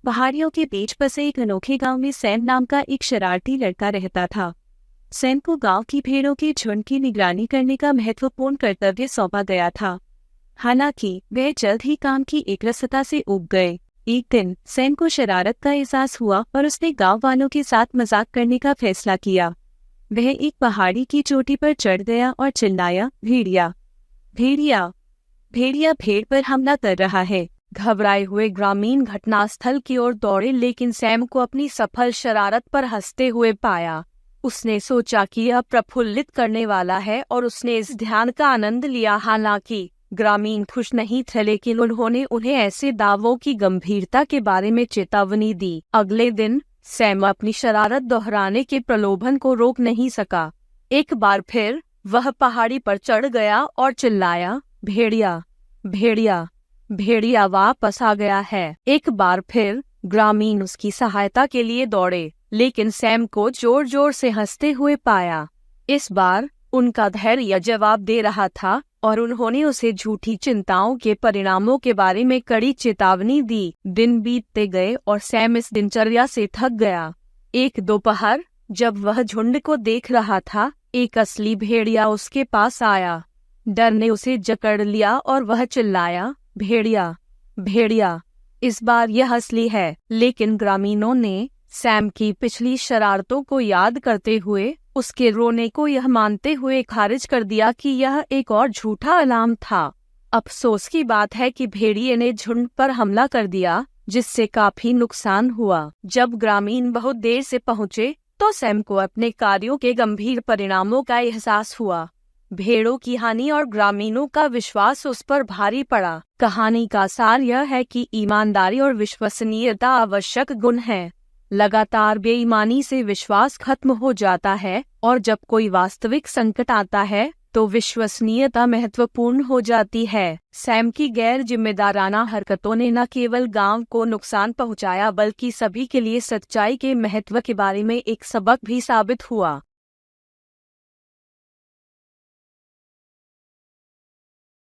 पहाड़ियों के बीच बसे एक अनोखे गांव में सैम नाम का एक शरारती लड़का रहता था। सैम को गांव की भेड़ों के झुंड की निगरानी करने का महत्वपूर्ण कर्तव्य सौंपा गया था। हालांकि वह जल्द ही काम की एकरसता से ऊब गए। एक दिन सैम को शरारत का एहसास हुआ और उसने गांव वालों के साथ मजाक करने का फैसला किया। वह एक पहाड़ी की चोटी पर चढ़ गया और चिल्लाया, भेड़िया भेड़िया भेड़िया भेड़ पर हमला कर रहा है। घबराए हुए ग्रामीण घटनास्थल की ओर दौड़े, लेकिन सैम को अपनी सफल शरारत पर हंसते हुए पाया। उसने सोचा कि यह प्रफुल्लित करने वाला है और उसने इस ध्यान का आनंद लिया। हालांकि ग्रामीण खुश नहीं थे, लेकिन उन्होंने उन्हें ऐसे दावों की गंभीरता के बारे में चेतावनी दी। अगले दिन सैम अपनी शरारत दोहराने के प्रलोभन को रोक नहीं सका। एक बार फिर वह पहाड़ी पर चढ़ गया और चिल्लाया, भेड़िया भेड़िया भेड़िया वापस आ गया है। एक बार फिर ग्रामीण उसकी सहायता के लिए दौड़े, लेकिन सैम को जोर जोर से हंसते हुए पाया। इस बार उनका धैर्य जवाब दे रहा था और उन्होंने उसे झूठी चिंताओं के परिणामों के बारे में कड़ी चेतावनी दी। दिन बीतते गए और सैम इस दिनचर्या से थक गया। एक दोपहर जब वह झुंड को देख रहा था, एक असली भेड़िया उसके पास आया। डर ने उसे जकड़ लिया और वह चिल्लाया, भेड़िया भेड़िया इस बार यह असली है। लेकिन ग्रामीणों ने सैम की पिछली शरारतों को याद करते हुए उसके रोने को यह मानते हुए खारिज कर दिया कि यह एक और झूठा अलार्म था। अफसोस की बात है कि भेड़िए ने झुंड पर हमला कर दिया, जिससे काफी नुकसान हुआ। जब ग्रामीण बहुत देर से पहुंचे तो सैम को अपने कार्यों के गंभीर परिणामों का एहसास हुआ। भेड़ों की हानि और ग्रामीणों का विश्वास उस पर भारी पड़ा। कहानी का सार यह है कि ईमानदारी और विश्वसनीयता आवश्यक गुण हैं। लगातार बेईमानी से विश्वास खत्म हो जाता है और जब कोई वास्तविक संकट आता है तो विश्वसनीयता महत्वपूर्ण हो जाती है। सैम की गैर जिम्मेदाराना हरकतों ने न केवल गांव को नुकसान पहुंचाया, बल्कि सभी के लिए सच्चाई के महत्व के बारे में एक सबक भी साबित हुआ।